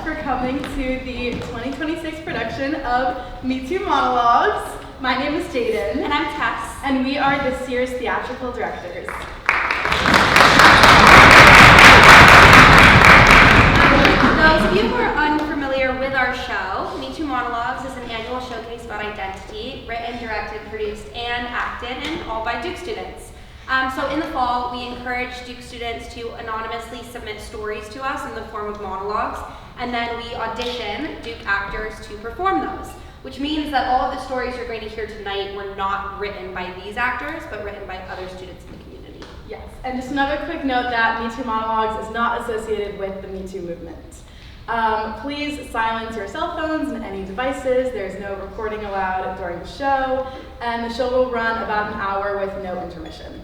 for coming to the 2026 production of Too Monologues. My name is Jaden. And I'm Tess. And we are this year's theatrical directors. Those of you who are unfamiliar with our show, Too Monologues is an annual showcase about identity, written, directed, produced, and acted, and all by Duke students. So in the fall, we encourage Duke students to anonymously submit stories to us in the form of monologues, and then we audition Duke actors to perform those, which means that all of the stories you're going to hear tonight were not written by these actors, but written by other students in the community. Yes, and just another quick note that Too Monologues is not associated with the Me Too movement. Please silence your cell phones and any devices. There's no recording allowed during the show, and the show will run about an hour with no intermission.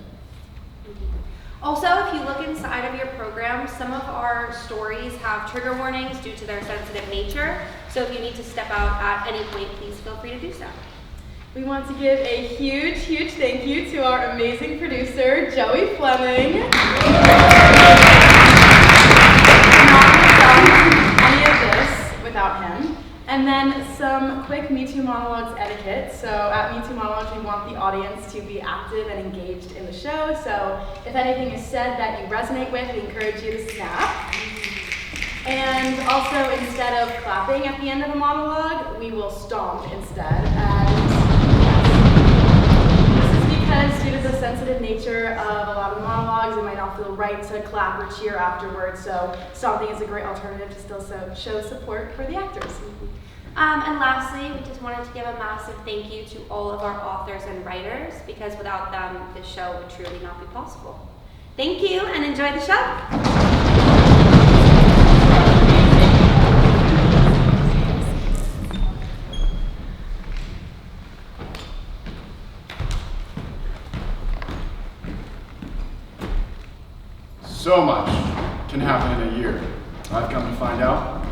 Also, if you look inside of your program, some of our stories have trigger warnings due to their sensitive nature, so if you need to step out at any point, please feel free to do so. We want to give a huge thank you to our amazing producer, Joey Fleming. Any of this without him. And then some quick Too Monologues etiquette. So at Too Monologues, we want the audience to be active and engaged in the show. So if anything is said that you resonate with, we encourage you to snap. And also, instead of clapping at the end of a monologue, we will stomp instead. And this is because due to the sensitive nature of a lot of the monologues, it might not feel right to clap or cheer afterwards. So stomping is a great alternative to still show support for the actors. And lastly, we just wanted to give a massive thank you to all of our authors and writers, because without them, this show would truly not be possible. Thank you, and enjoy the show. So much can happen in a year. I've come to find out.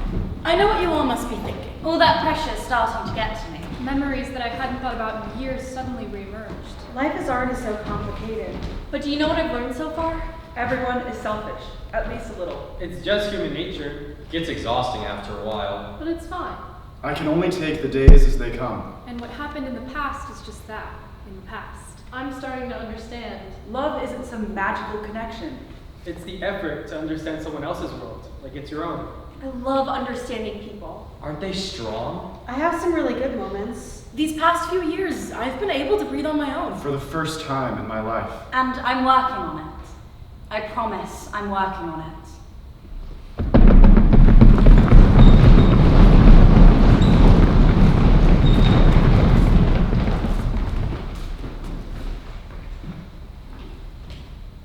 I know what you all must be thinking. All that pressure's starting to get to me. Memories that I hadn't thought about in years suddenly reemerged. Life is already so complicated. But do you know what I've learned so far? Everyone is selfish, at least a little. It's just human nature. It gets exhausting after a while. But it's fine. I can only take the days as they come. And what happened in the past is just that, in the past. I'm starting to understand. Love isn't some magical connection. It's the effort to understand someone else's world, like it's your own. I love understanding people. Aren't they strong? I have some really good moments. These past few years, I've been able to breathe on my own. For the first time in my life. And I'm working on it. I promise I'm working on it.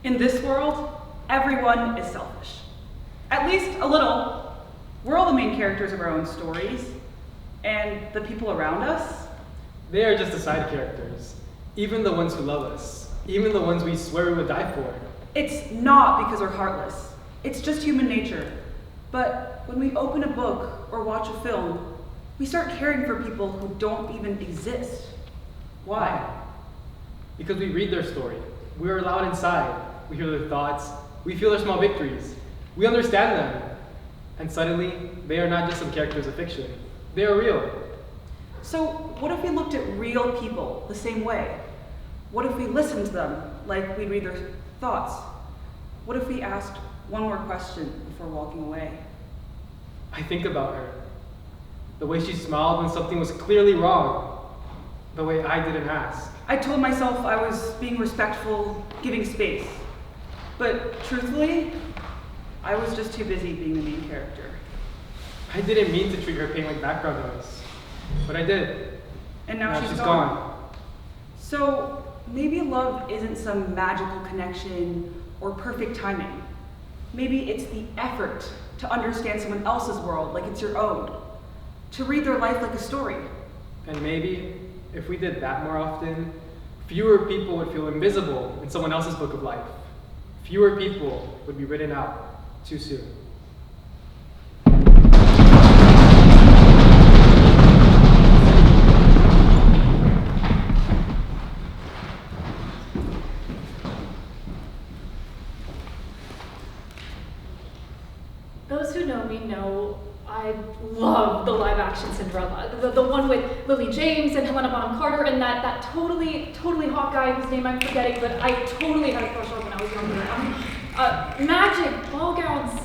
In this world, everyone is selfish. At least a little. We're all the main characters of our own stories, and the people around us. They are just the side characters. Even the ones who love us. Even the ones we swear we would die for. It's not because we're heartless. It's just human nature. But when we open a book or watch a film, we start caring for people who don't even exist. Why? Because we read their story. We are allowed inside. We hear their thoughts. We feel their small victories. We understand them. And suddenly, they are not just some characters of fiction. They are real. So what if we looked at real people the same way? What if we listened to them like we read their thoughts? What if we asked one more question before walking away? I think about her. The way she smiled when something was clearly wrong. The way I didn't ask. I told myself I was being respectful, giving space. But truthfully, I was just too busy being the main character. I didn't mean to treat her pain like background noise. But I did. And now she's gone. So maybe love isn't some magical connection or perfect timing. Maybe it's the effort to understand someone else's world like it's your own. To read their life like a story. And maybe, if we did that more often, fewer people would feel invisible in someone else's book of life. Fewer people would be written out too soon. Those who know me know I love the live-action Cinderella. The one with Lily James and Helena Bonham Carter and that totally hot guy whose name I'm forgetting, but I totally had a crush on when I was younger. Magic, ball gowns,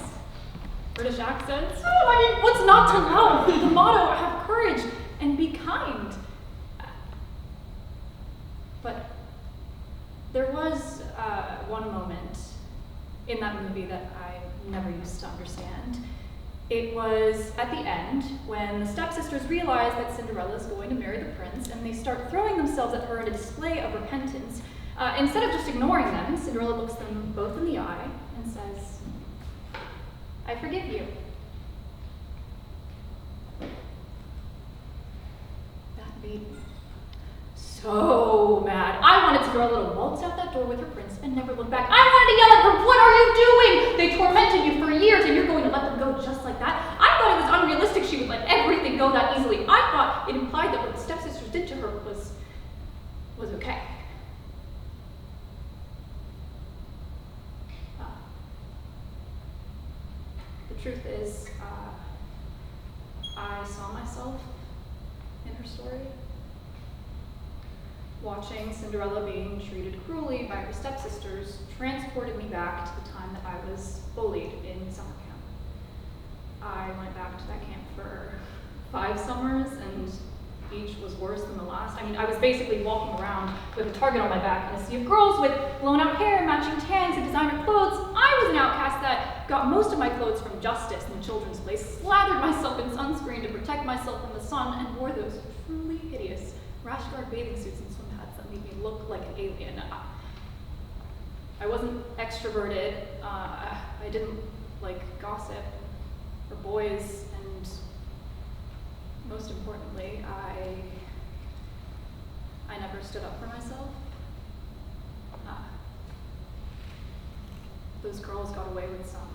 British accents. Oh, I mean, what's not to love? The motto, have courage and be kind. But there was one moment in that movie that I never used to understand. It was at the end when the stepsisters realize that Cinderella is going to marry the prince and they start throwing themselves at her in a display of repentance. Instead of just ignoring them, Cinderella looks them both in the eye and says, "I forgive you." That made me so mad. I wanted Cinderella to waltz out that door with her prince and never look back. I wanted to yell at her, "What are you doing? They tormented you for years and you're going to let them go just like that?" I thought it was unrealistic she would let everything go that easily. I thought it implied that what the stepsisters did to her was okay. The truth is, I saw myself in her story. Watching Cinderella being treated cruelly by her stepsisters transported me back to the time that I was bullied in summer camp. I went back to that camp for 5 summers, and each was worse than the last. I mean, I was basically walking around with a target on my back in a sea of girls with blown out hair, matching tangs, and designer clothes. I was an outcast that got most of my clothes from Justice in the children's place, slathered myself in sunscreen to protect myself from the sun, and wore those truly hideous rash guard bathing suits and swim hats that made me look like an alien. I wasn't extroverted. I didn't like gossip or boys, and most importantly, I never stood up for myself. Those girls got away with some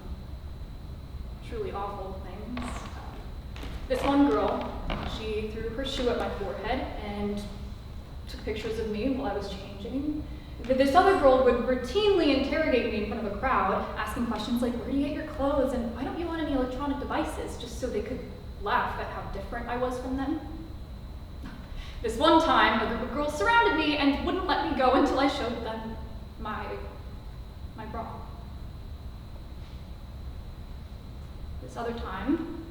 truly awful things. This one girl, she threw her shoe at my forehead and took pictures of me while I was changing. This other girl would routinely interrogate me in front of a crowd, asking questions like, "Where do you get your clothes? And why don't you want any electronic devices?" just so they could laugh at how different I was from them. This one time, a group of girls surrounded me and wouldn't let me go until I showed them my bra. This other time,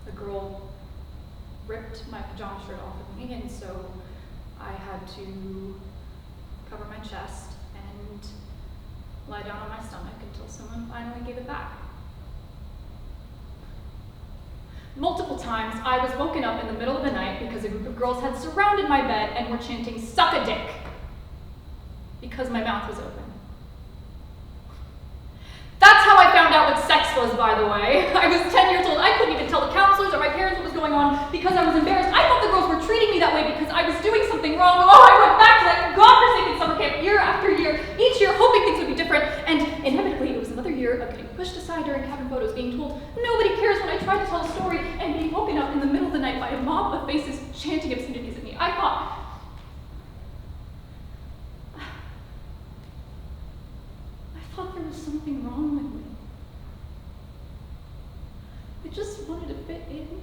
a girl ripped my pajama shirt off of me, and so I had to cover my chest and lie down on my stomach until someone finally gave it back. Multiple times, I was woken up in the middle of the night because a group of girls had surrounded my bed and were chanting, "Suck a dick," because my mouth was open. That's how I found out what sex was, by the way. I was 10 years old. I couldn't even tell the counselors or my parents what was going on because I was embarrassed. I thought the girls were treating me that way because I was doing something wrong. Oh, I went back to that godforsaken summer camp year after year, each year hoping things would be different, and inevitably it was another year of getting pushed aside during cabin photos, being told nobody cares when I tried to tell a story, and being woken up in the middle of the night by a mob of faces chanting obscenities at me. I thought there was something wrong with me. I just wanted to fit in.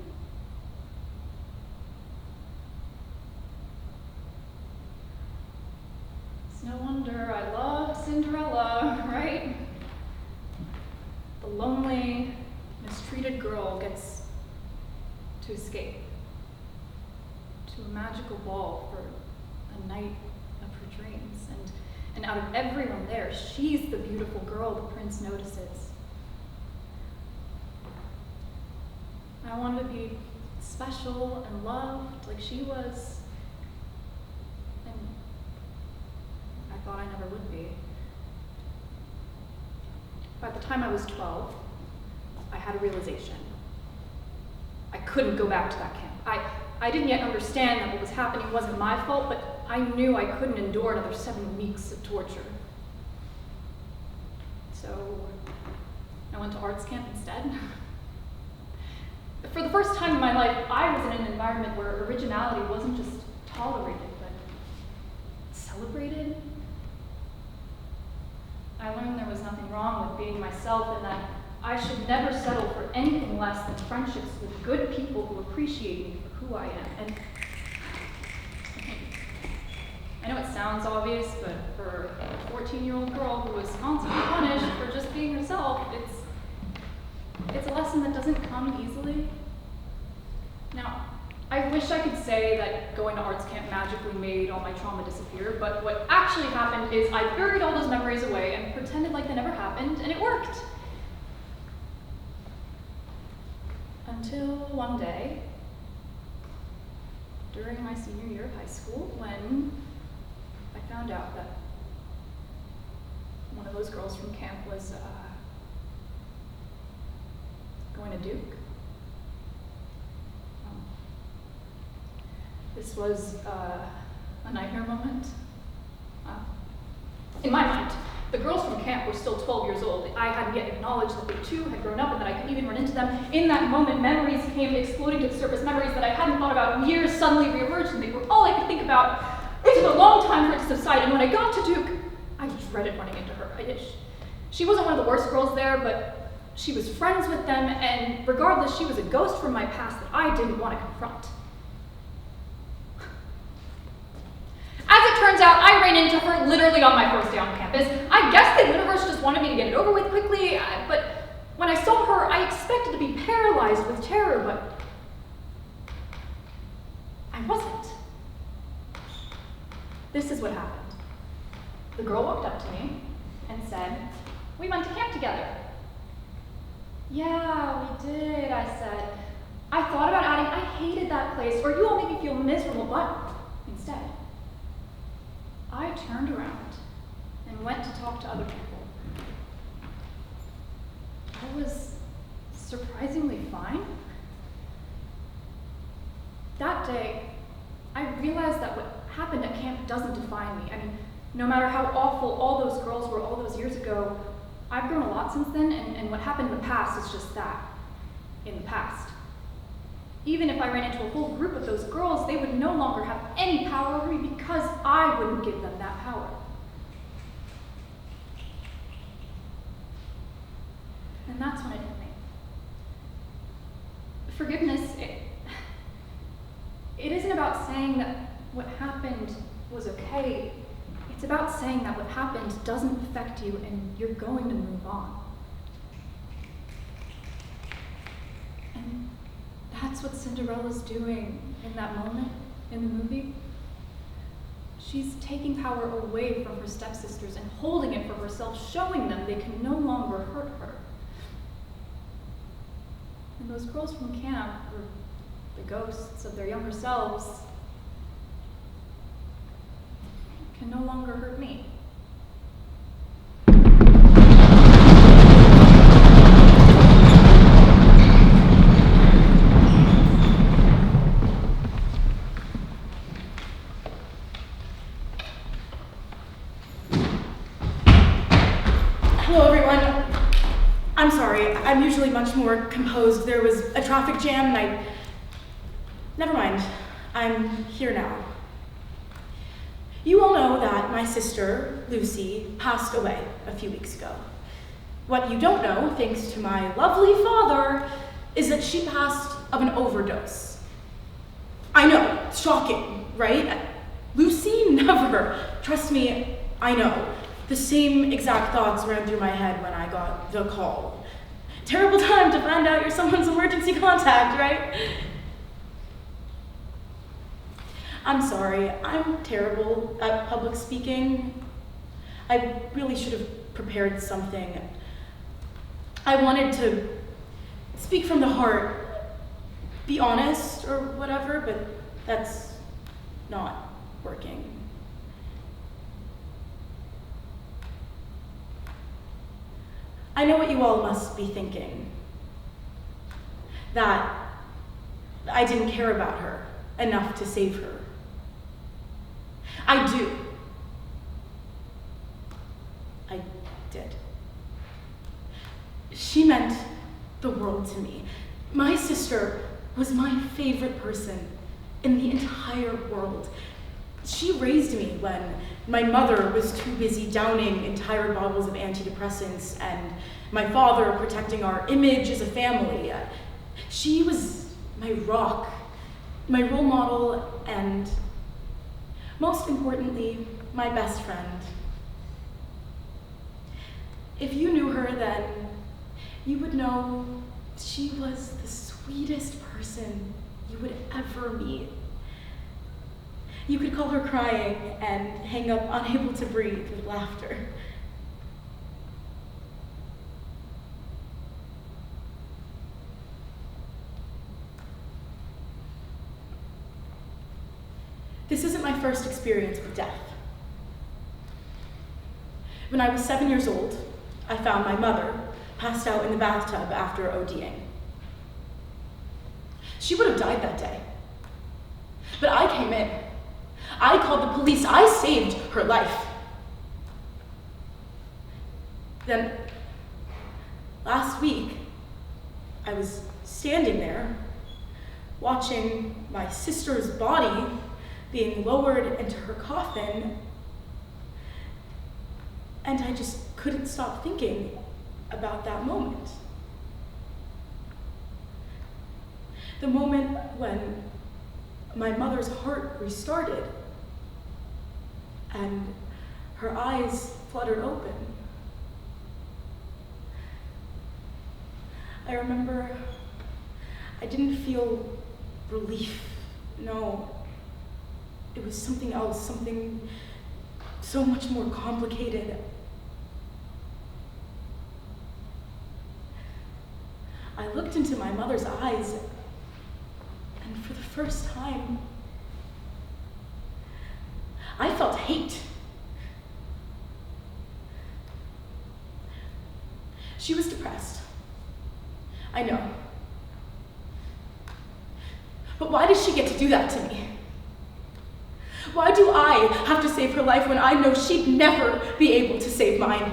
It's no wonder I love Cinderella, right? The lonely, mistreated girl gets to escape to a magical ball for a night of her dreams. And out of everyone there, she's the beautiful girl the prince notices. I wanted to be special and loved like she was, and I thought I never would be. By the time I was 12, I had a realization. I couldn't go back to that camp. I didn't yet understand that what was happening wasn't my fault, but I knew I couldn't endure another 7 weeks of torture. So I went to arts camp instead. For the first time in my life, I was in an environment where originality wasn't just tolerated, but celebrated. I learned there was nothing wrong with being myself and that I should never settle for anything less than friendships with good people who appreciate me for who I am. And I know it sounds obvious, but for a 14-year-old girl who was constantly punished for just being herself, it's a lesson that doesn't come easily. Now, I wish I could say that going to arts camp magically made all my trauma disappear, but what actually happened is I buried all those memories away and pretended like they never happened, and it worked. Until one day, during my senior year of high school, when I found out that one of those girls from camp was going to Duke. This was a nightmare moment. In my mind, the girls from camp were still 12 years old. I hadn't yet acknowledged that they too had grown up and that I could even run into them. In that moment, memories came exploding to the surface, memories that I hadn't thought about in years suddenly reemerged, and they were all I could think about. It took a long time for it to subside, and when I got to Duke, I dreaded running into her. She wasn't one of the worst girls there, but she was friends with them, and regardless, she was a ghost from my past that I didn't want to confront. As it turns out, I ran into her literally on my first day on campus. I guess the universe just wanted me to get it over with quickly, but when I saw her, I expected to be paralyzed with terror, but I wasn't. This is what happened. The girl walked up to me and said, "We went to camp together." "Yeah, we did," I said. I thought about adding, "I hated that place," or "You all made me feel miserable," but instead, I turned around and went to talk to other people. I was surprisingly fine. That day, I realized that what happened at camp doesn't define me. I mean, no matter how awful all those girls were all those years ago, I've grown a lot since then, and what happened in the past is just that, in the past. Even if I ran into a whole group of those girls, they would no longer have any power over me because I wouldn't give them that power. And that's when it hit me. Forgiveness, it isn't about saying that what happened was okay. It's about saying that what happened doesn't affect you and you're going to move on. And that's what Cinderella's doing in that moment in the movie. She's taking power away from her stepsisters and holding it for herself, showing them they can no longer hurt her. And those girls from camp were the ghosts of their younger selves, can no longer hurt me. Hello, everyone. I'm sorry. I'm usually much more composed. There was a traffic jam and Never mind. I'm here now. You all know that my sister, Lucy, passed away a few weeks ago. What you don't know, thanks to my lovely father, is that she passed of an overdose. I know, shocking, right? Lucy, never. Trust me, I know. The same exact thoughts ran through my head when I got the call. Terrible time to find out you're someone's emergency contact, right? I'm sorry, I'm terrible at public speaking. I really should have prepared something. I wanted to speak from the heart, be honest or whatever, but that's not working. I know what you all must be thinking. That I didn't care about her enough to save her. I do. I did. She meant the world to me. My sister was my favorite person in the entire world. She raised me when my mother was too busy downing entire bottles of antidepressants and my father protecting our image as a family. She was my rock, my role model, and most importantly, my best friend. If you knew her then, you would know she was the sweetest person you would ever meet. You could call her crying and hang up unable to breathe with laughter. This isn't my first experience with death. When I was 7 years old, I found my mother passed out in the bathtub after ODing. She would have died that day. But I came in. I called the police. I saved her life. Then, last week, I was standing there, watching my sister's body being lowered into her coffin, and I just couldn't stop thinking about that moment. The moment when my mother's heart restarted and her eyes fluttered open. I remember I didn't feel relief. No, it was something else, something so much more complicated. I looked into my mother's eyes, and for the first time, I felt hate. She was depressed. I know. But why does she get to do that to me? Why do I have to save her life when I know she'd never be able to save mine?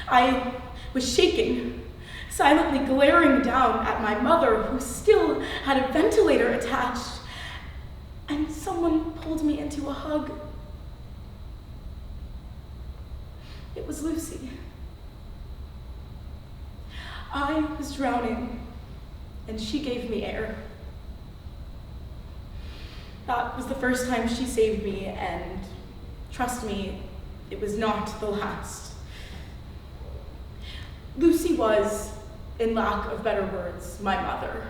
I was shaking, silently glaring down at my mother, who still had a ventilator attached, and someone pulled me into a hug. It was Lucy. I was drowning, and she gave me air. That was the first time she saved me, and trust me, it was not the last. Lucy was, in lack of better words, my mother.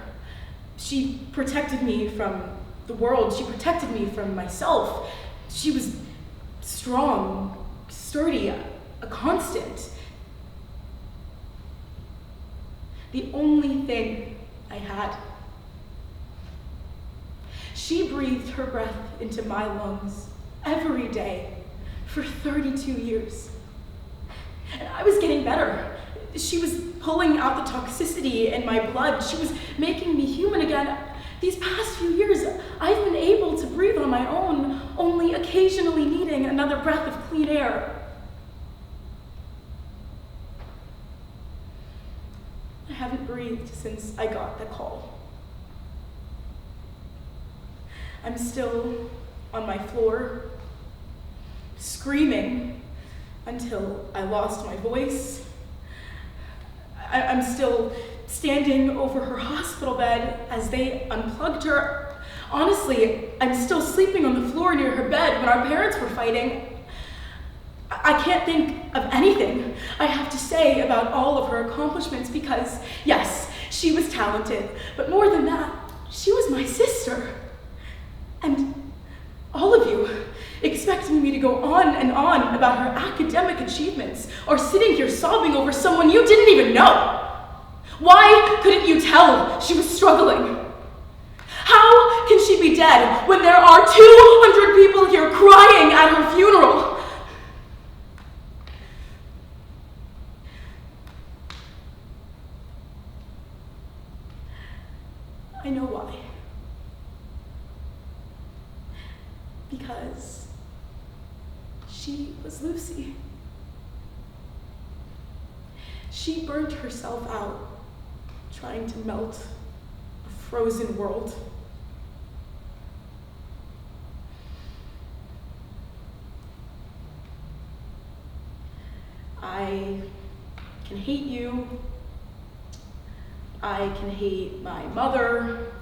She protected me from the world. She protected me from myself. She was strong, sturdy, a constant. The only thing I had. She breathed her breath into my lungs every day for 32 years. And I was getting better. She was pulling out the toxicity in my blood. She was making me human again. These past few years, I've been able to breathe on my own, only occasionally needing another breath of clean air. I haven't breathed since I got the call. I'm still on my floor, screaming until I lost my voice. I'm still standing over her hospital bed as they unplugged her. Honestly, I'm still sleeping on the floor near her bed when our parents were fighting. I can't think of anything I have to say about all of her accomplishments because, yes, she was talented, but more than that, she was my sister. And all of you expecting me to go on and on about her academic achievements or sitting here sobbing over someone you didn't even know. Why couldn't you tell she was struggling? How can she be dead when there are 200 people here crying at her funeral? I know why. Because she was Lucy. She burnt herself out trying to melt a frozen world. I can hate you. I can hate my mother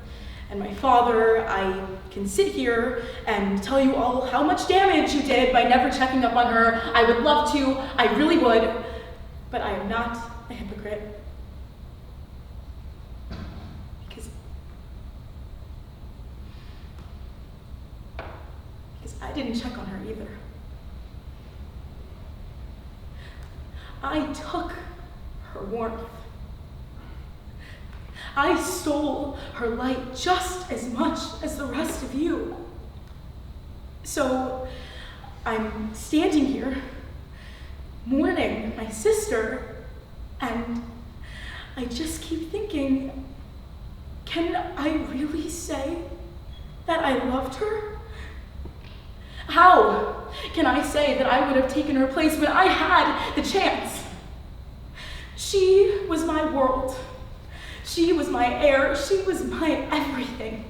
and my father. I can sit here and tell you all how much damage you did by never checking up on her. I would love to, I really would, but I am not a hypocrite. Because I didn't check on her either. I took her warmth. I stole her light just as much as the rest of you. So I'm standing here, mourning my sister, and I just keep thinking, can I really say that I loved her? How can I say that I would have taken her place when I had the chance? She was my world. She was my air. She was my everything.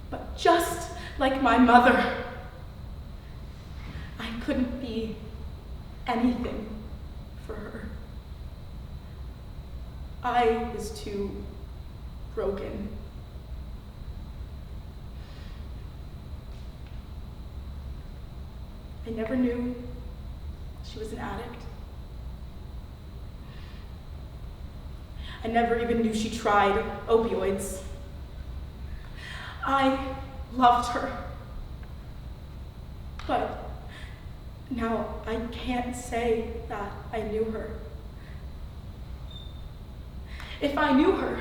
But just like my mother, I couldn't be anything for her. I was too broken. I never knew she was an addict. I never even knew she tried opioids. I loved her. But now I can't say that I knew her. If I knew her,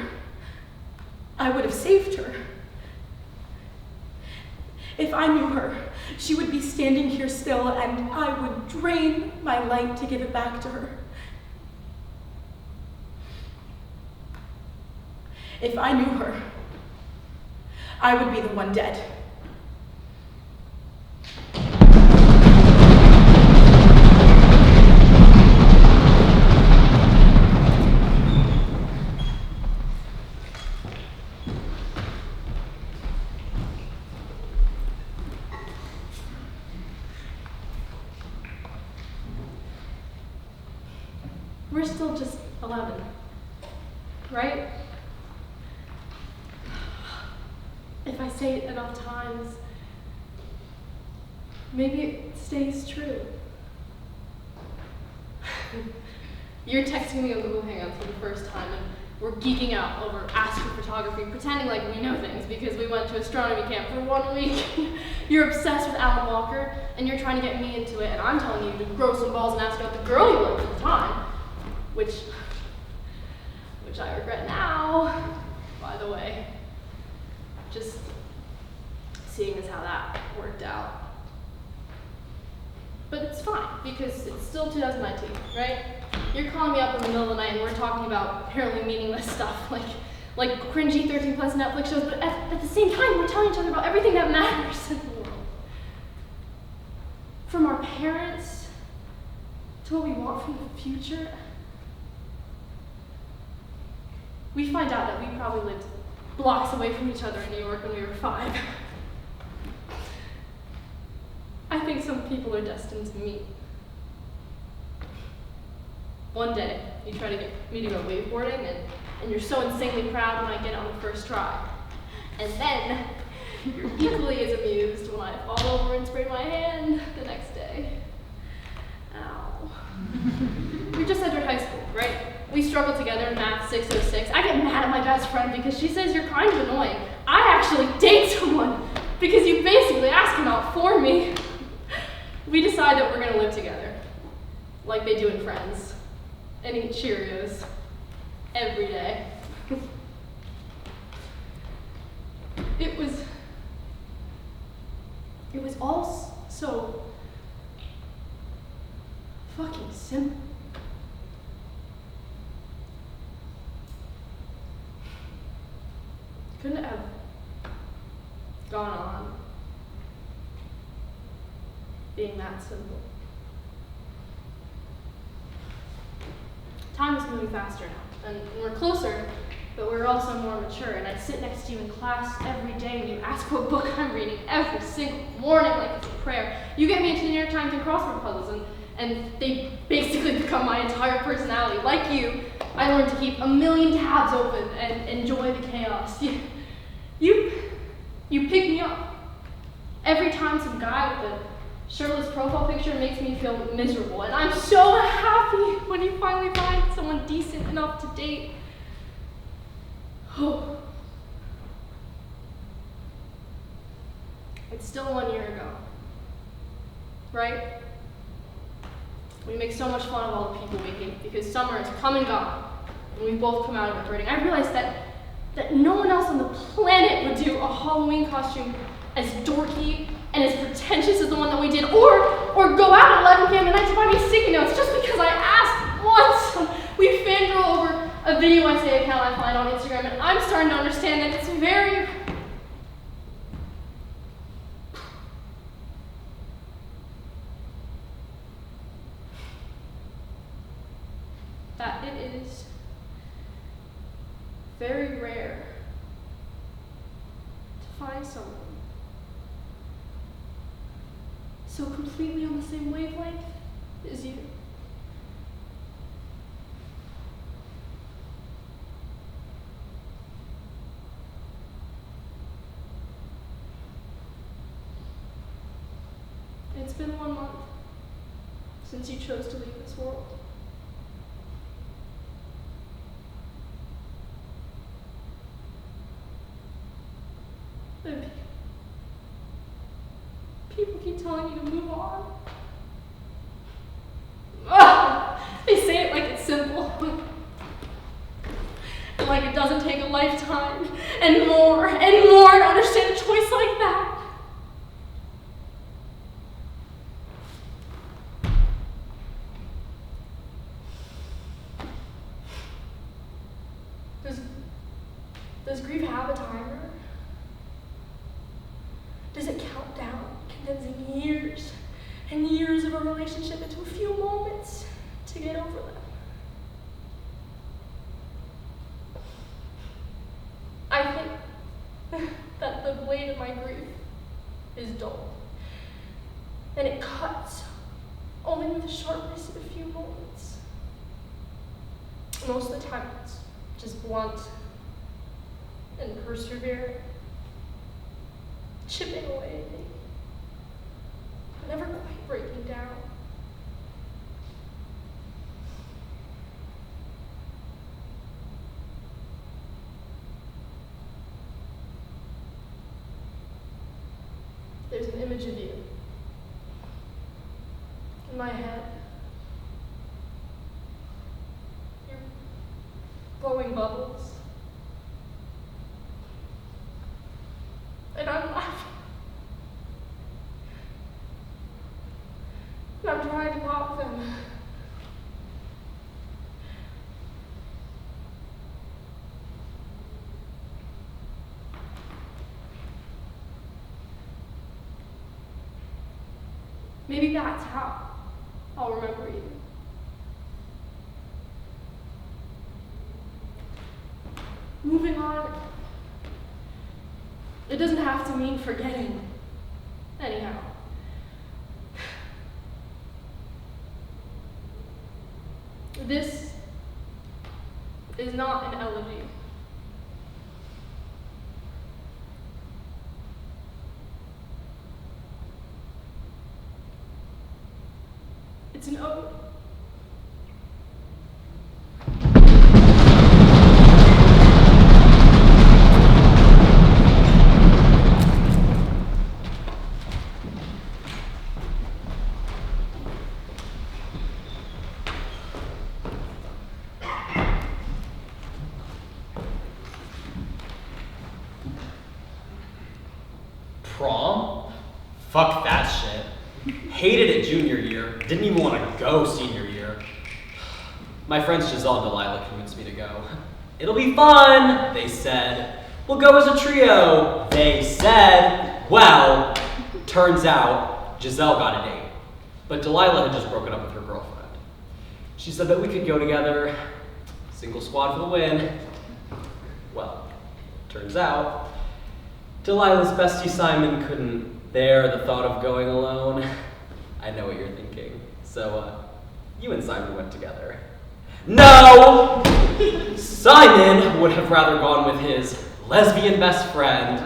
I would have saved her. If I knew her, she would be standing here still, and I would drain my light to give it back to her. If I knew her, I would be the one dead. We're still just 11, right? If I say it enough times, maybe it stays true. You're texting me on Google Hangouts for the first time, and we're geeking out over astrophotography, pretending like we know things because we went to astronomy camp for 1 week. You're obsessed with Alan Walker, and you're trying to get me into it, and I'm telling you to grow some balls and ask out the girl you liked at the time, which I regret now, by the way. Just seeing as how that worked out. But it's fine, because it's still 2019, right? You're calling me up in the middle of the night and we're talking about apparently meaningless stuff, like cringy 13+ Netflix shows, but at the same time, we're telling each other about everything that matters in the world. From our parents, to what we want from the future. We find out that we probably lived blocks away from each other in New York when we were 5. I think some people are destined to meet. One day, you try to get me to go wakeboarding, and you're so insanely proud when I get it on the first try. And then, you're equally as amused when I fall over and sprain my hand the next day. Ow. We just entered high school, right? We struggle together in Math 606. I get mad at my best friend because she says you're kind of annoying. I actually date someone because you basically ask him out for me. We decide that we're gonna live together, like they do in Friends, and eat Cheerios every day. It was all so fucking simple. Couldn't have gone on being that simple. Time is moving faster now, and we're closer but we're also more mature, and I sit next to you in class every day and you ask what book I'm reading every single morning like it's a prayer. You get me into the New York Times and crossword puzzles, and they basically become my entire personality. Like you, I learned to keep a million tabs open and enjoy the chaos. You pick me up. Every time some guy with a shirtless profile picture makes me feel miserable, and I'm so happy when you finally find someone decent enough to date. Oh. It's still 1 year ago, right? We make so much fun of all the people we hate because summer has come and gone, and we've both come out of it hurting. I realized that no one else on the planet would do a Halloween costume as dorky and as pretentious as the one that we did, or go out at 11 p.m. at night to buy me sticky notes just because I asked once. We fangirl over a video essay account I find on Instagram, and I'm starting to understand that it's very... that it is very rare to find someone so completely on the same wavelength as you. It's been 1 month since you chose to leave this world. And people keep telling you to move on. They say it like it's simple. And like it doesn't take a lifetime and more to understand a choice like that. Does grief have a timer? Does it count down, condensing years and years of a relationship into a few moments to get over them? I think that the blade of my grief is dull, and it cuts only with the sharpness of a few moments. Most of the time it's just blunt and persevering, chipping away at me, never quite breaking down. There's an image of you in my head. You're blowing bubbles. And I'm laughing. And I'm trying to pop them. Maybe that's how I'll remember you. Moving on. It doesn't have to mean forgetting. Anyhow. This is not an elegy. It's an ode. Prom? Fuck that shit. Hated it junior year. Didn't even want to go senior year. My friends Giselle and Delilah convinced me to go. It'll be fun, they said. We'll go as a trio, they said. Well, turns out Giselle got a date. But Delilah had just broken up with her girlfriend. She said that we could go together. Single squad for the win. Well, turns out, Delilah's bestie Simon couldn't bear the thought of going alone. I know what you're thinking. So, you and Simon went together. No! Simon would have rather gone with his lesbian best friend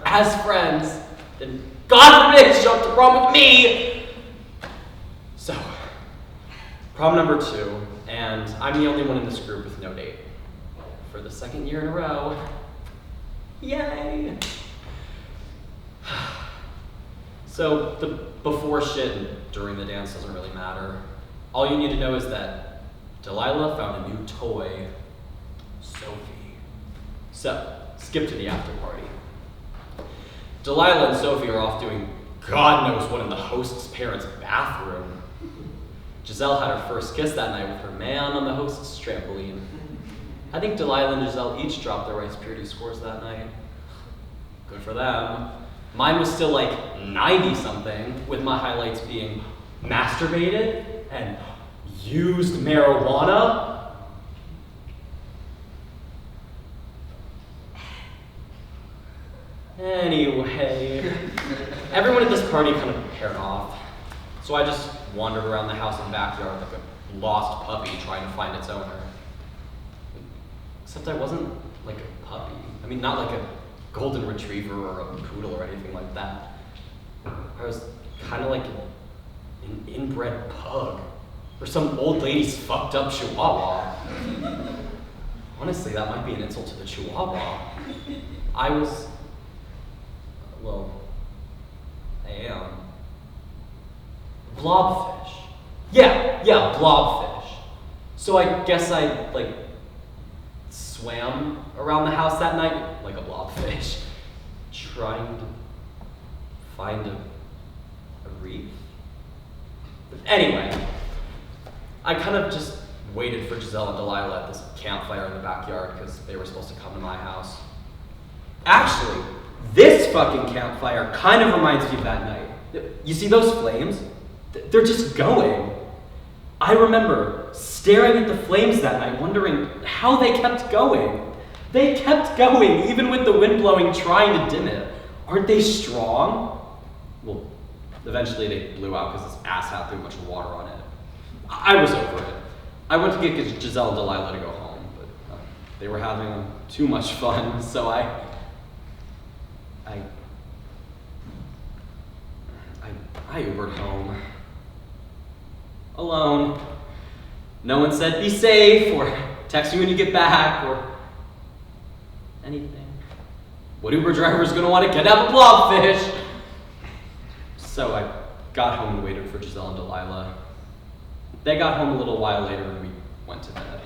as friends than, God forbid, show up to prom with me! So, prom number 2, and I'm the only one in this group with no date. For the second year in a row. Yay! So, the before shit and during the dance doesn't really matter. All you need to know is that Delilah found a new toy, Sophie. So, skip to the after party. Delilah and Sophie are off doing God knows what in the host's parents' bathroom. Giselle had her first kiss that night with her man on the host's trampoline. I think Delilah and Giselle each dropped their Rice Purity scores that night. Good for them. Mine was still like 90-something, with my highlights being masturbated and used marijuana. Anyway, everyone at this party kind of paired off. So I just wandered around the house and backyard like a lost puppy trying to find its owner. Except I wasn't like a puppy. I mean, not like a golden retriever or a poodle or anything like that. I was kind of like an inbred pug. Or some old lady's fucked up chihuahua. Honestly, that might be an insult to the chihuahua. I was, well, I am. Blobfish. Yeah, blobfish. So I guess I, like, swam around the house that night like a blobfish, trying to find a reef. But anyway, I kind of just waited for Giselle and Delilah at this campfire in the backyard because they were supposed to come to my house. Actually, this fucking campfire kind of reminds me of that night. You see those flames? They're just going. I remember staring at the flames that night, wondering how they kept going. They kept going, even with the wind blowing, trying to dim it. Aren't they strong? Well, eventually they blew out because this asshat threw a bunch of water on it. I was over it. I went to get Giselle and Delilah to go home, but they were having too much fun, so I Ubered home. Alone. No one said be safe, or text me when you get back, or anything. What Uber driver is gonna want to kidnap a blobfish? So I got home and waited for Giselle and Delilah. They got home a little while later and we went to bed.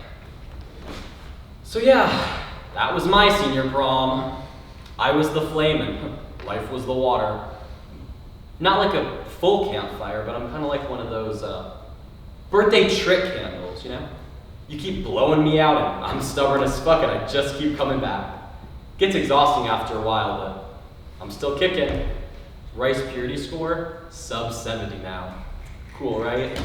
So yeah, that was my senior prom. I was the flame and life was the water. Not like a full campfire, but I'm kind of like one of those birthday trick candles, you know? You keep blowing me out and I'm stubborn as fuck and I just keep coming back. Gets exhausting after a while, but I'm still kicking. Rice Purity score, sub 70 now. Cool, right?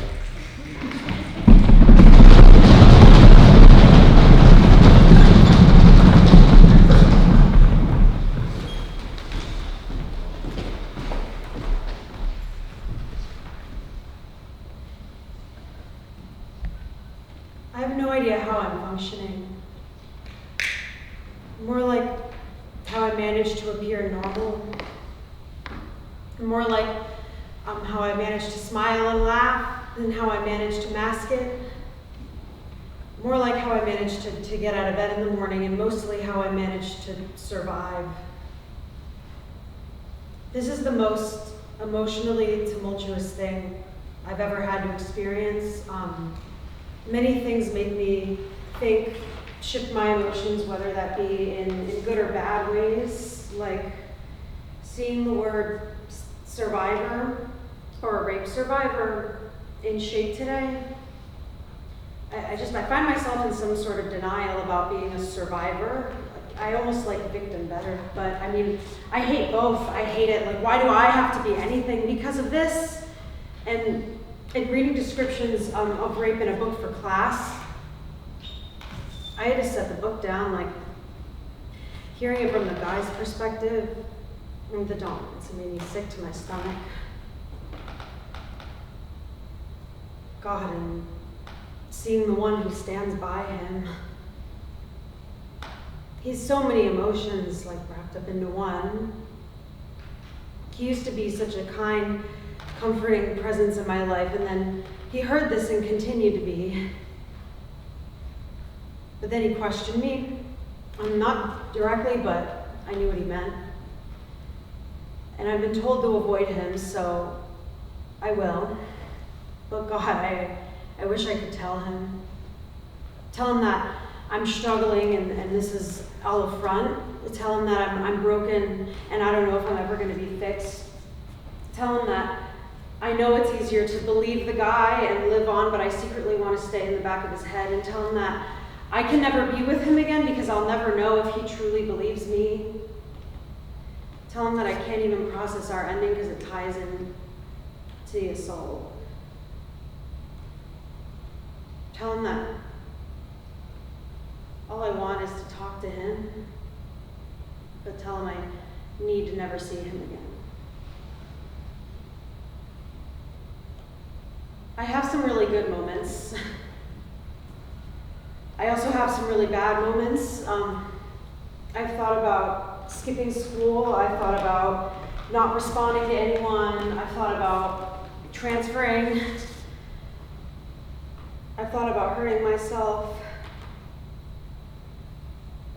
I have no idea how I'm functioning. More like how I manage to appear normal. More like how I manage to smile and laugh than how I manage to mask it. More like how I manage to get out of bed in the morning, and mostly how I manage to survive. This is the most emotionally tumultuous thing I've ever had to experience. Many things make me think, shift my emotions, whether that be in good or bad ways, like seeing the word survivor or a rape survivor in shape today. I find myself in some sort of denial about being a survivor. I almost like victim better, but I mean, I hate both. I hate it. Like, why do I have to be anything because of this? And in reading descriptions of rape in a book for class, I had to set the book down like hearing it from the guy's perspective, and the dominance, it made me sick to my stomach. God, and seeing the one who stands by him. He's so many emotions, like, wrapped up into one. He used to be such a kind, comforting presence in my life, and then he heard this and continued to be. But then he questioned me. Not directly, but I knew what he meant. And I've been told to avoid him, so I will. But God, I wish I could tell him. Tell him that I'm struggling and this is all up front. Tell him that I'm broken and I don't know if I'm ever going to be fixed. Tell him that I know it's easier to believe the guy and live on, but I secretly want to stay in the back of his head. And tell him that I can never be with him again because I'll never know if he truly believes me. Tell him that I can't even process our ending because it ties in to the assault. Tell him that all I want is to talk to him, but tell him I need to never see him again. I have some really good moments. I also have some really bad moments. I've thought about skipping school. I've thought about not responding to anyone. I've thought about transferring. I've thought about hurting myself.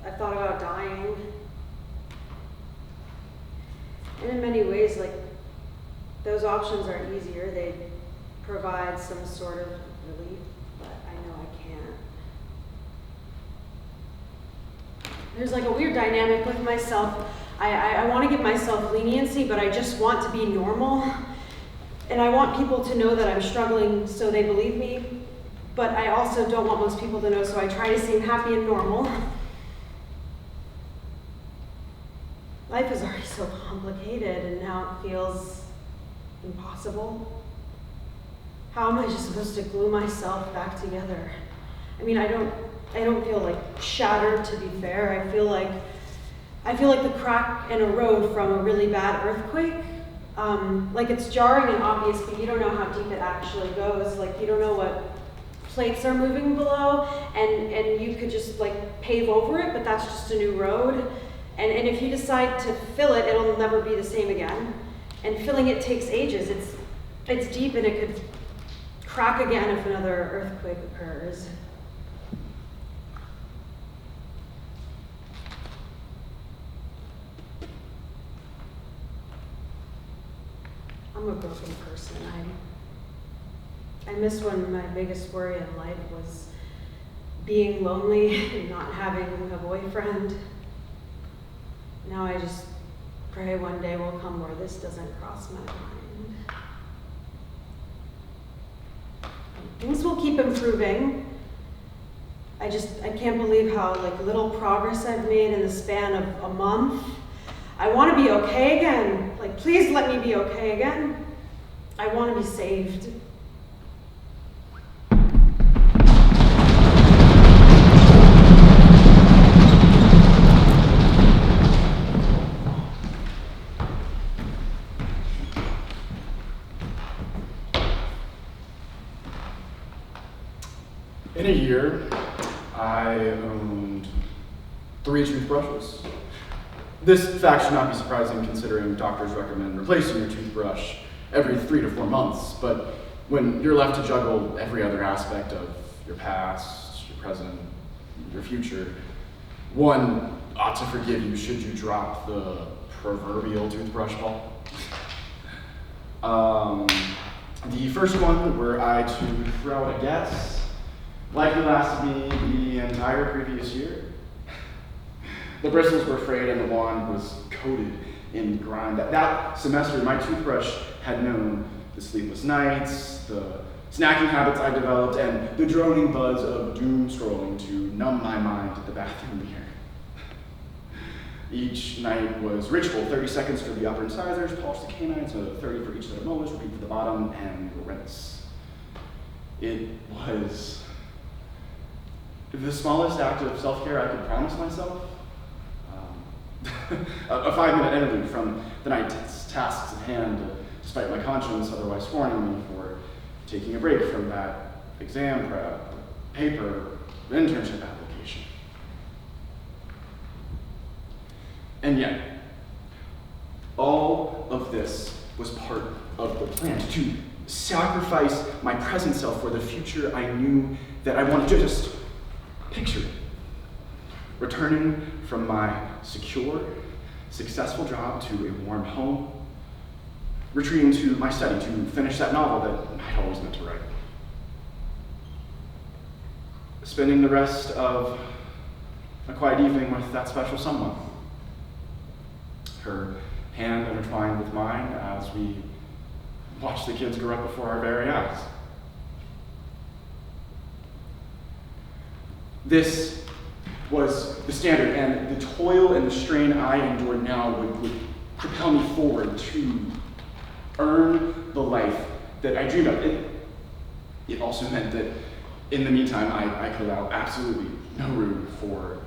I've thought about dying. And in many ways, like, those options are easier. They provide some sort of relief, but I know I can't. There's like a weird dynamic with myself. I want to give myself leniency, but I just want to be normal. And I want people to know that I'm struggling so they believe me. But I also don't want most people to know, so I try to seem happy and normal. Life is already so complicated, and now it feels impossible. How am I just supposed to glue myself back together? I mean, I don't feel like shattered, to be fair. I feel like the crack in a road from a really bad earthquake. Like, it's jarring and obvious, but you don't know how deep it actually goes. Like, you don't know what plates are moving below, and you could just like pave over it, but that's just a new road. And if you decide to fill it, it'll never be the same again. And filling it takes ages. It's deep and it could crack again if another earthquake occurs. I'm a broken person. I miss when my biggest worry in life was being lonely and not having a boyfriend. Now I just pray one day will come where this doesn't cross my mind. Things will keep improving. I can't believe how like little progress I've made in the span of a month. I want to be okay again. Like, please let me be okay again. I want to be saved. In a year, I owned 3 toothbrushes. This fact should not be surprising considering doctors recommend replacing your toothbrush every 3 to 4 months, but when you're left to juggle every other aspect of your past, your present, your future, one ought to forgive you should you drop the proverbial toothbrush ball. The first one, were I to throw out a guess, likely lasted me the entire previous year. The bristles were frayed and the wand was coated in grime. That semester, my toothbrush had known the sleepless nights, the snacking habits I developed, and the droning buzz of doom scrolling to numb my mind at the bathroom mirror. Each night was ritual: 30 seconds for the upper incisors, polish the canines, another 30 for each set of molars, repeat for the bottom, and rinse. It was the smallest act of self-care I could promise myself. A 5-minute interlude from the night's tasks at hand, despite my conscience otherwise warning me for taking a break from that exam prep, paper, internship application. And yet, all of this was part of the plan, to sacrifice my present self for the future I knew that I wanted to just picture. Returning from my secure, successful job to a warm home, retreating to my study to finish that novel that I'd always meant to write. Spending the rest of a quiet evening with that special someone. Her hand intertwined with mine as we watched the kids grow up before our very eyes. This was the standard, and the toil and the strain I endured now would propel me forward to earn the life that I dreamed of. It also meant that in the meantime, I could allow absolutely no room for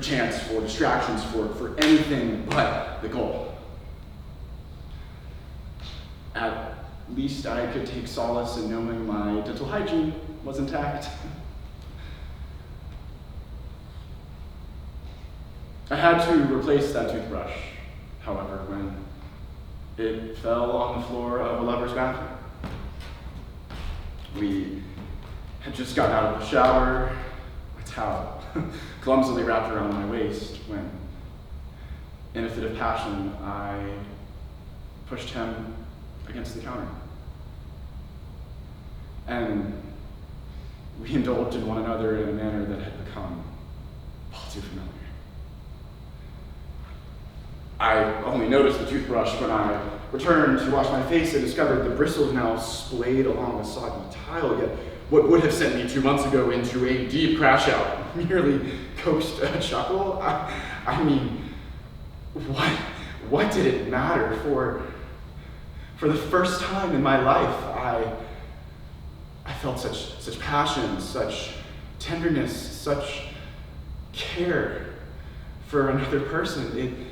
chance, for distractions, for anything but the goal. At least I could take solace in knowing my dental hygiene was intact. I had to replace that toothbrush, however, when it fell on the floor of a lover's bathroom. We had just gotten out of the shower, my towel clumsily wrapped around my waist, when, in a fit of passion, I pushed him against the counter. And we indulged in one another in a manner that had become all too familiar. I only noticed the toothbrush when I returned to wash my face and discovered the bristles now splayed along the soggy tile, yet what would have sent me 2 months ago into a deep crash out merely coaxed a chuckle. I mean, what did it matter? For the first time in my life, I felt such passion, such tenderness, such care for another person.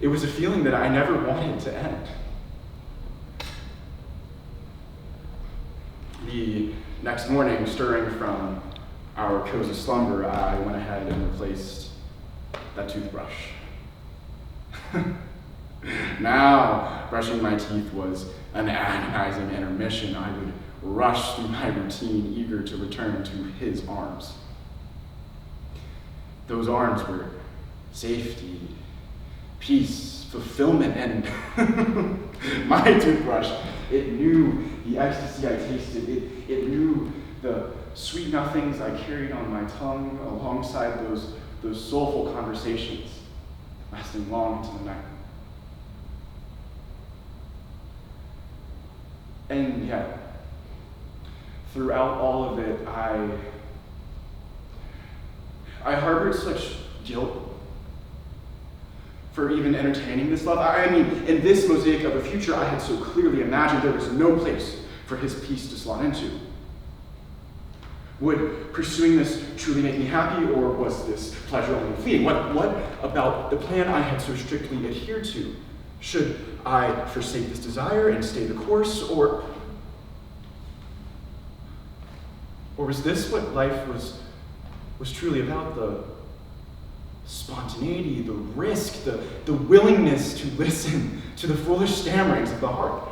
It was a feeling that I never wanted to end. The next morning, stirring from our cozy slumber, I went ahead and replaced that toothbrush. Now, brushing my teeth was an agonizing intermission. I would rush through my routine, eager to return to his arms. Those arms were safety, peace, fulfillment, and my toothbrush, it knew the ecstasy I tasted. It knew the sweet nothings I carried on my tongue alongside those soulful conversations lasting long into the night. And yet, throughout all of it, I harbored such guilt for even entertaining this love. I mean, in this mosaic of a future I had so clearly imagined, there was no place for his peace to slot into. Would pursuing this truly make me happy, or was this pleasure only fleeting? What about the plan I had so strictly adhered to? Should I forsake this desire and stay the course, or was this what life was truly about? The spontaneity, the risk, the willingness to listen to the foolish stammerings of the heart.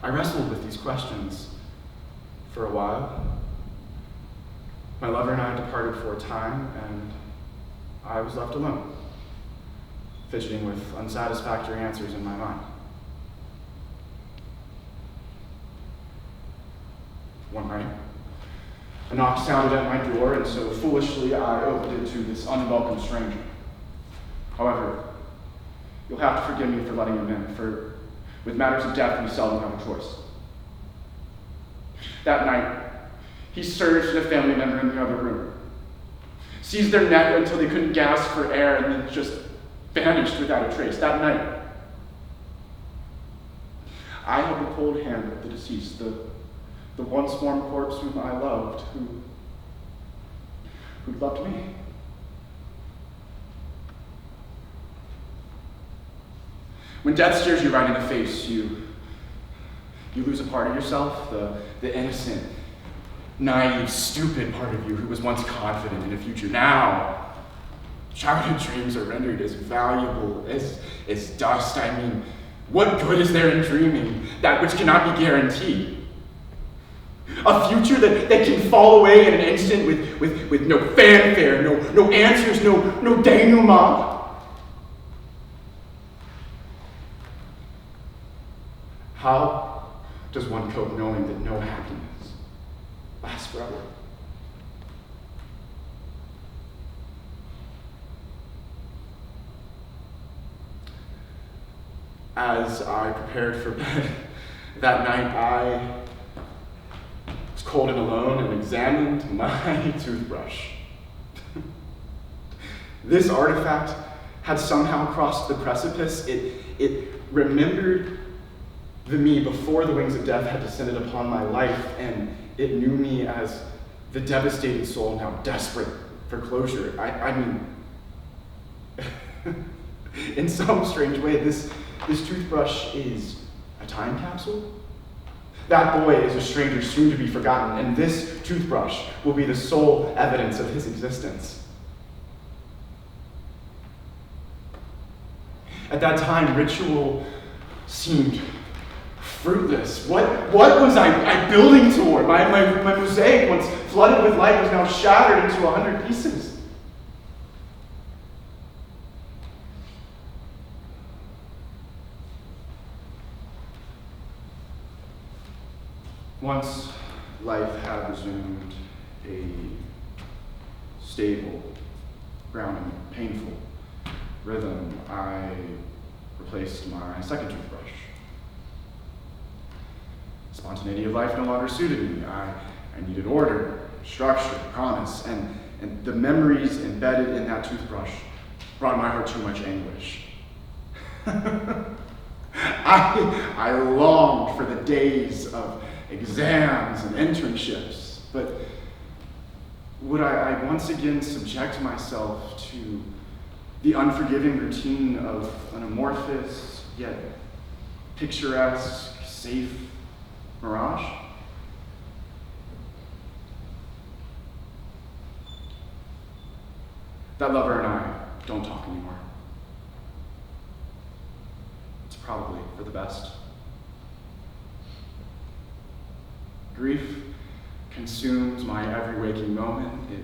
I wrestled with these questions for a while. My lover and I departed for a time, and I was left alone, fidgeting with unsatisfactory answers in my mind. One night, a knock sounded at my door, and so foolishly I opened it to this unwelcome stranger. However, you'll have to forgive me for letting him in, for with matters of death we seldom have a choice. That night, he surged at a family member in the other room, seized their neck until they couldn't gasp for air, and then just vanished without a trace. That night, I held the cold hand of the deceased, the once warm corpse whom I loved, who loved me. When death stares you right in the face, you lose a part of yourself, the innocent, naive, stupid part of you who was once confident in a future. Now, childhood dreams are rendered as valuable as dust. I mean, what good is there in dreaming that which cannot be guaranteed? A future that can fall away in an instant with no fanfare, no answers, no denouement. How does one cope knowing that no happiness lasts forever? As I prepared for bed that night, I was cold and alone and examined my toothbrush. This artifact had somehow crossed the precipice. It remembered the me before the wings of death had descended upon my life, and it knew me as the devastated soul now desperate for closure. I mean, in some strange way, this toothbrush is a time capsule. That boy is a stranger soon to be forgotten, and this toothbrush will be the sole evidence of his existence. At that time, ritual seemed fruitless. What was I building toward? My mosaic, once flooded with light, was now shattered into 100 pieces. Once life had resumed a stable, grounding, painful rhythm, I replaced my second toothbrush. Spontaneity of life no longer suited me. I needed order, structure, promise, and the memories embedded in that toothbrush brought my heart too much anguish. I longed for the days of exams and internships, but would I once again subject myself to the unforgiving routine of an amorphous yet picturesque, safe mirage? That lover and I don't talk anymore. It's probably for the best. Grief consumes my every waking moment. It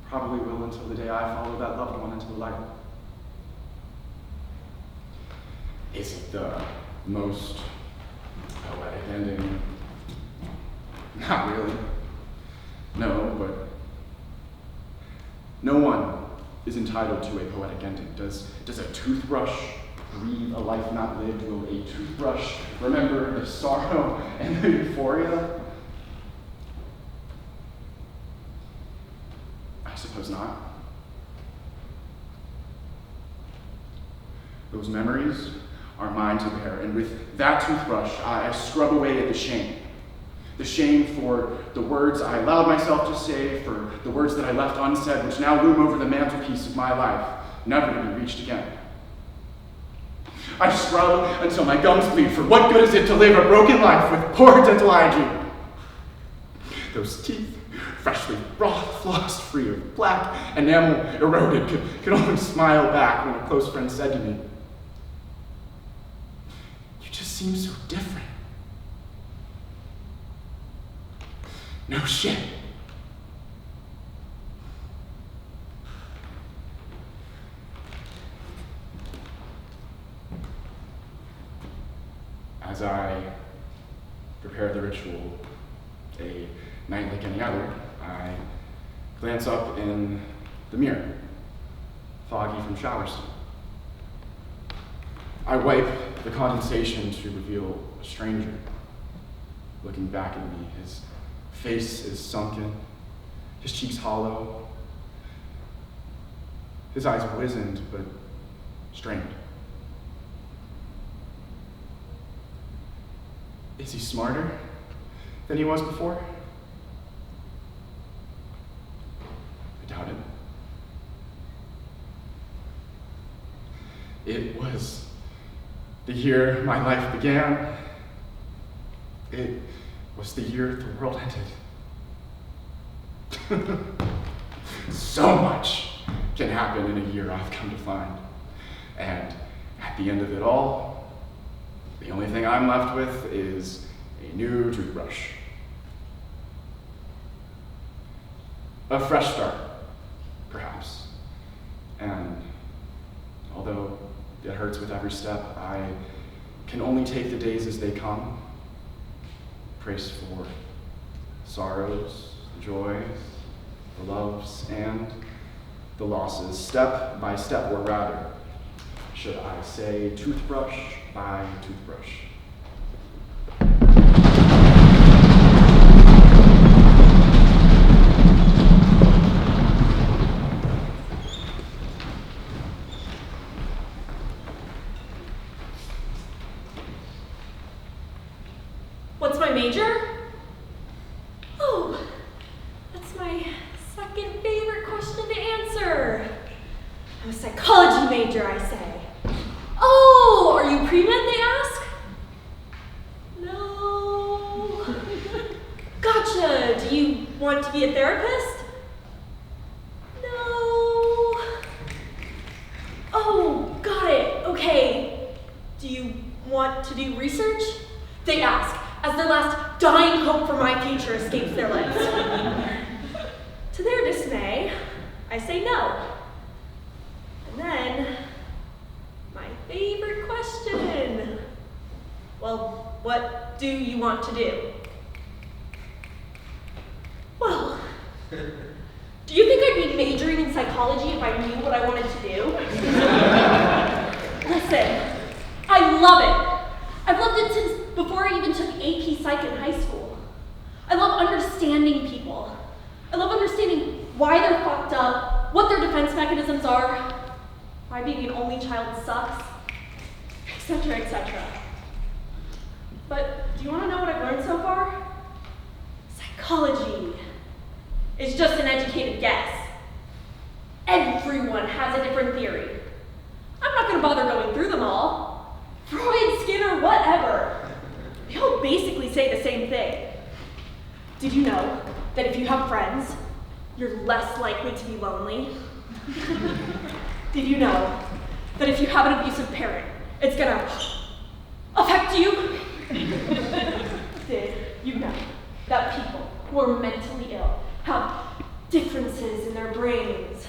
probably will until the day I follow that loved one into the light. Is it the most poetic ending? Not really. No, but no one is entitled to a poetic ending. Does a toothbrush breathe a life not lived? Will a toothbrush remember the sorrow and the euphoria? I suppose not. Those memories are mine to bear, and with that toothbrush, I scrub away at the shame. The shame for the words I allowed myself to say, for the words that I left unsaid, which now loom over the mantelpiece of my life, never to be reached again. I scrub until my gums bleed, for what good is it to live a broken life with poor dental hygiene? Those teeth, freshly flossed, free of plaque, enamel eroded, could only smile back when a close friend said to me, "You just seem so different." No shit. As I prepare the ritual, a night like any other, I glance up in the mirror, foggy from showers. I wipe the condensation to reveal a stranger looking back at me. His face is sunken, his cheeks hollow, his eyes wizened but strained. Is he smarter than he was before? I doubt was the year my life began. It was the year the world ended. So much can happen in a year, I've come to find. And at the end of it all, the only thing I'm left with is a new toothbrush. A fresh start, perhaps. And although it hurts with every step, I can only take the days as they come. Brace for sorrows, the joys, the loves, and the losses, step by step, or rather, should I say, toothbrush by toothbrush. What's my major? Oh, that's my second favorite question to answer. I'm a psychology major, I say. Oh, are you pre-med, they ask? No. Gotcha. Do you want to be a therapist? No. Oh, got it. Okay. Do you want to do research? They ask, as their last dying hope for my future escapes their lips. To their dismay, I say no. And then, my favorite question. Well, what do you want to do? Well, do you think I'd be majoring in psychology if I knew what I wanted to do? Listen, I love it. I've loved it since before I even took AP Psych in high school. I love understanding people. I love understanding why they're fucked up, what their defense mechanisms are, why being an only child sucks, etc., etc. But do you want to know what I've learned so far? Psychology is just an educated guess. Everyone has a different theory. I'm not going to bother going through them all. Freud, Skinner, whatever. They all basically say the same thing. Did you know that if you have friends, you're less likely to be lonely? Did you know that if you have an abusive parent, it's gonna affect you? Did you know that people who are mentally ill have differences in their brains?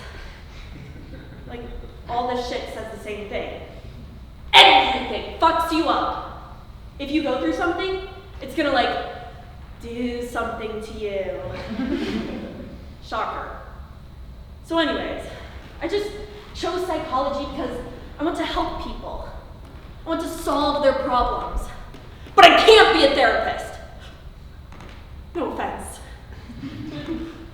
Like, all this shit says the same thing. Everything fucks you up. If you go through something, it's gonna, like, do something to you. Shocker. So anyways, I just chose psychology because I want to help people. I want to solve their problems. But I can't be a therapist. No offense.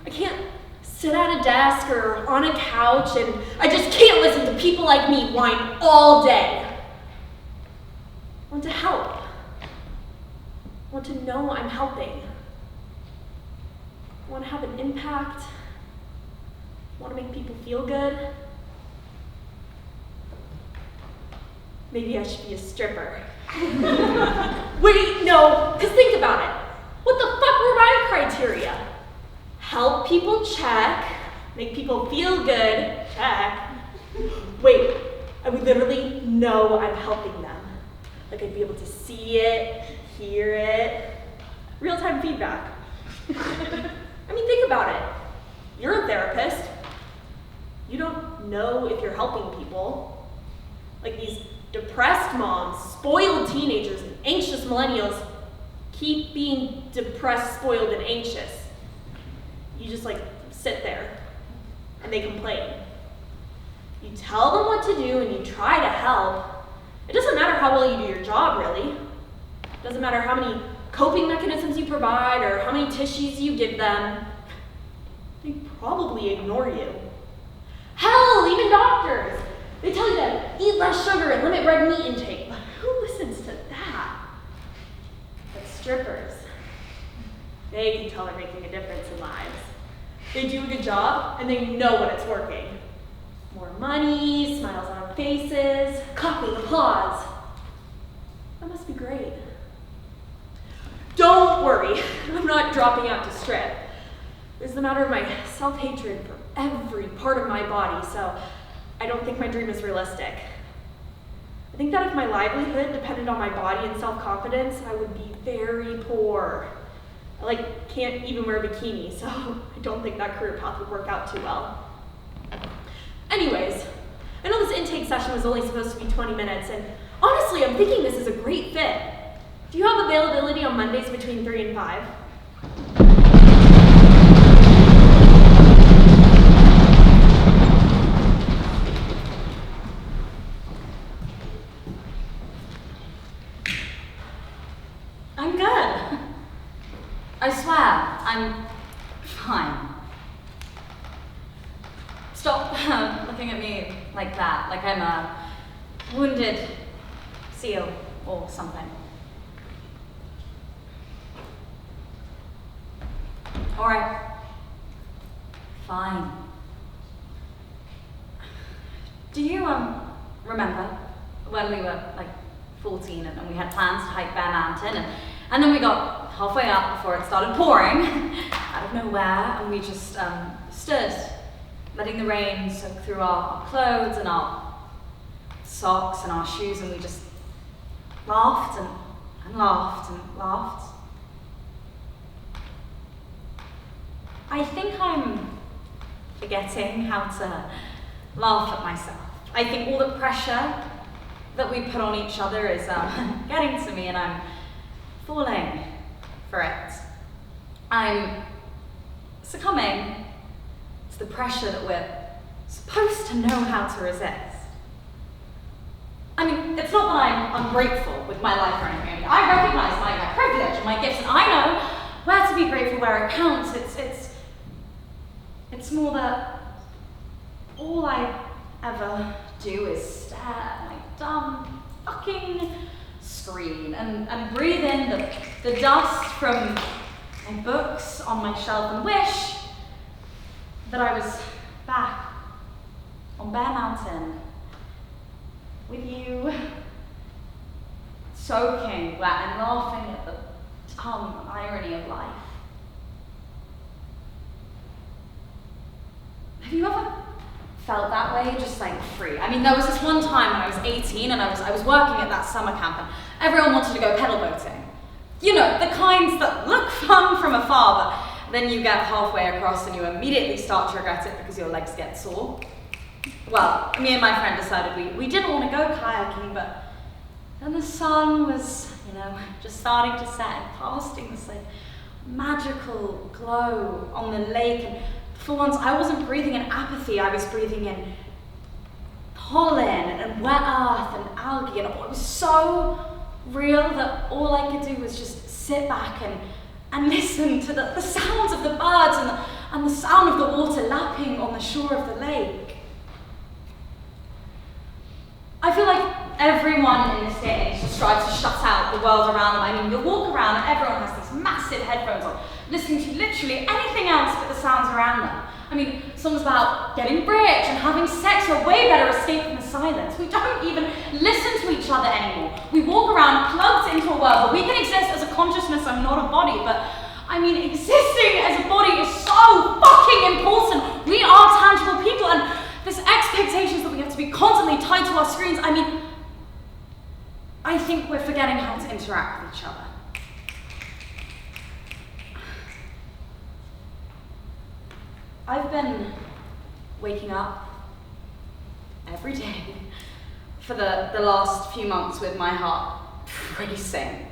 I can't sit at a desk or on a couch, and I just can't listen to people like me whine all day. I want to help. I want to know I'm helping. I want to have an impact. I want to make people feel good. Maybe I should be a stripper. Wait, no, because think about it. What the fuck were my criteria? Help people, check. Make people feel good, check. Wait, I would literally know I'm helping them. Like, I'd be able to see it, hear it. Real-time feedback. I mean, think about it. You're a therapist. You don't know if you're helping people. Like, these depressed moms, spoiled teenagers, and anxious millennials keep being depressed, spoiled, and anxious. You just, like, sit there, and they complain. You tell them what to do, and you try to help. It doesn't matter how well you do your job, really. It doesn't matter how many coping mechanisms you provide or how many tissues you give them. They probably ignore you. Hell, even doctors. They tell you to eat less sugar and limit red meat intake. But who listens to that? But strippers. They can tell they're making a difference in lives. They do a good job, and they know when it's working. More money, smiles on our faces, clapping, applause. That must be great. Don't worry, I'm not dropping out to strip. It's the matter of my self-hatred for every part of my body, so I don't think my dream is realistic. I think that if my livelihood depended on my body and self-confidence, I would be very poor. I can't even wear a bikini, so I don't think that career path would work out too well. Anyways, I know this intake session was only supposed to be 20 minutes, and honestly, I'm thinking this is a great fit. Do you have availability on Mondays between 3 and 5? I'm good. I swear, I'm fine. Stop looking at me like that, like I'm a wounded seal or something. All right. Fine. Do you remember when we were 14 and we had plans to hike Bear Mountain and then we got halfway up before it started pouring out of nowhere and we just stood letting the rain soak through our clothes and our socks and our shoes and we just laughed and laughed and laughed. I think I'm forgetting how to laugh at myself. I think all the pressure that we put on each other is getting to me and I'm falling for it. I'm succumbing to the pressure that we're supposed to know how to resist. I mean, it's not that I'm ungrateful with my life or anything. I mean, I recognize my privilege and my gifts and I know where to be grateful where it counts. It's more that all I ever do is stare at my dumb fucking screen and breathe in the dust from my books on my shelf and wish that I was back on Bear Mountain with you, soaking wet and laughing at the dumb irony of life. Have you ever felt that way, just free? I mean, there was this one time when I was 18 and I was working at that summer camp and everyone wanted to go pedal boating. You know, the kinds that look fun from afar, but then you get halfway across and you immediately start to regret it because your legs get sore. Well, me and my friend decided we didn't want to go kayaking, but then the sun was, just starting to set and casting this magical glow on the lake. And for once, I wasn't breathing in apathy, I was breathing in pollen and wet earth and algae, and it was so real that all I could do was just sit back and listen to the sounds of the birds and the sound of the water lapping on the shore of the lake. I feel like everyone in this day and age just strives to shut out the world around them. I mean, you'll walk around and everyone has these massive headphones on, listening to literally anything else but the sounds around them. I mean, songs about getting rich and having sex are way better escape from the silence. We don't even listen to each other anymore. We walk around plugged into a world where we can exist as a consciousness and not a body, but I mean, existing as a body is so fucking important. We are tangible people, and this expectations that we have to be constantly tied to our screens, I mean, I think we're forgetting how to interact with each other. I've been waking up every day for the last few months with my heart racing,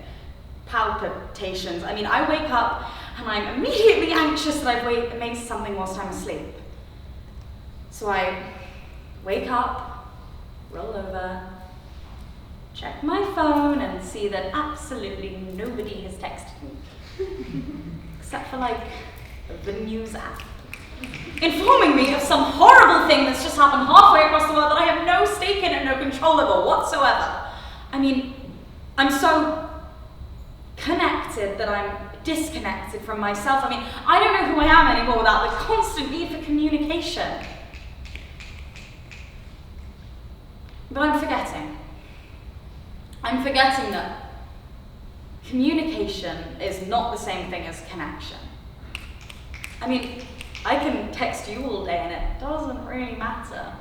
palpitations. I mean, I wake up and I'm immediately anxious that I've made something whilst I'm asleep. So I wake up, roll over, check my phone and see that absolutely nobody has texted me. Except for the news app, informing me of some horrible thing that's just happened halfway across the world that I have no stake in and no control over whatsoever. I mean, I'm so connected that I'm disconnected from myself. I mean, I don't know who I am anymore without the constant need for communication. But I'm forgetting. I'm forgetting that communication is not the same thing as connection. I mean, I can text you all day and it doesn't really matter.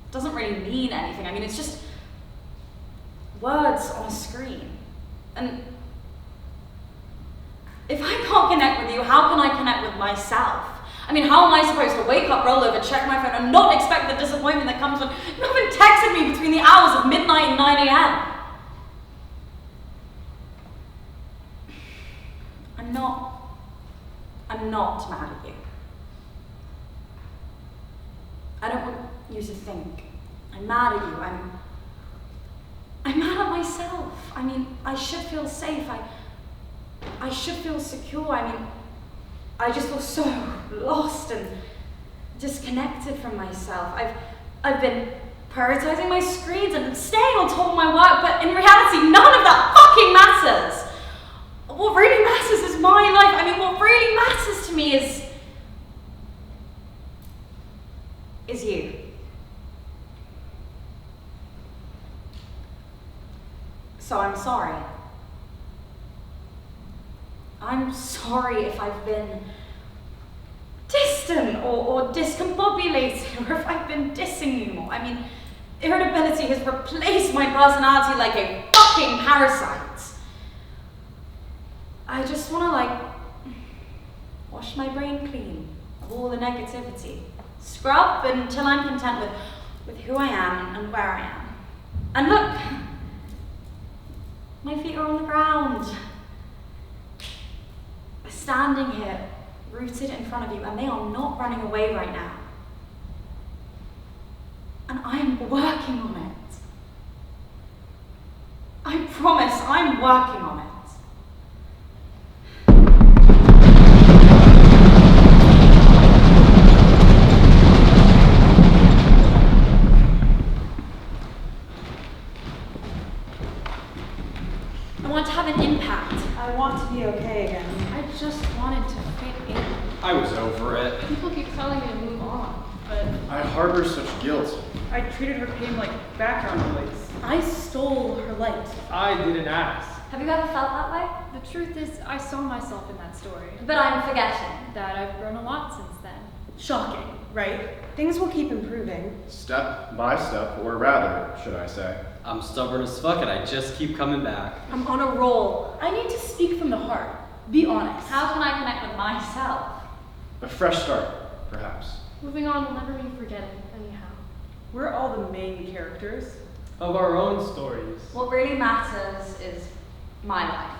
It doesn't really mean anything. I mean, it's just words on a screen. And if I can't connect with you, how can I connect with myself? I mean, how am I supposed to wake up, roll over, check my phone, and not expect the disappointment that comes when you haven't texted me between the hours of midnight and 9 a.m.? I'm not mad at you. I don't want you to think I'm mad at you. I'm mad at myself. I mean, I should feel safe. I should feel secure. I mean, I just feel so lost and disconnected from myself. I've been prioritizing my screens and staying on top of my work, but in reality, none of that fucking matters. What really matters is my life. I mean, what really matters to me is you. So I'm sorry. I'm sorry if I've been distant or discombobulated, or if I've been dissing you more. I mean, irritability has replaced my personality like a fucking parasite. I just want to, wash my brain clean of all the negativity. Scrub until I'm content with who I am and where I am. And look, my feet are on the ground. They're standing here, rooted in front of you, and they are not running away right now. And I am working on it. I promise I'm working on it. I want to have an impact. I want to be okay again. I just wanted to fit in. I was over it. People keep telling me to move on, but I harbor such guilt. I treated her pain like background noise. I stole her light. I didn't ask. Have you ever felt that way? the truth is I saw myself in that story. But I'm forgetting. That I've grown a lot since then. Shocking, right? Things will keep improving. Step by step, or rather, should I say. I'm stubborn as fuck and I just keep coming back. I'm on a roll. I need to speak from the heart. Be honest. How can I connect with myself? A fresh start, perhaps. Moving on will never be forgetting, anyhow. We're all the main characters. Of our own stories. What really matters is my life.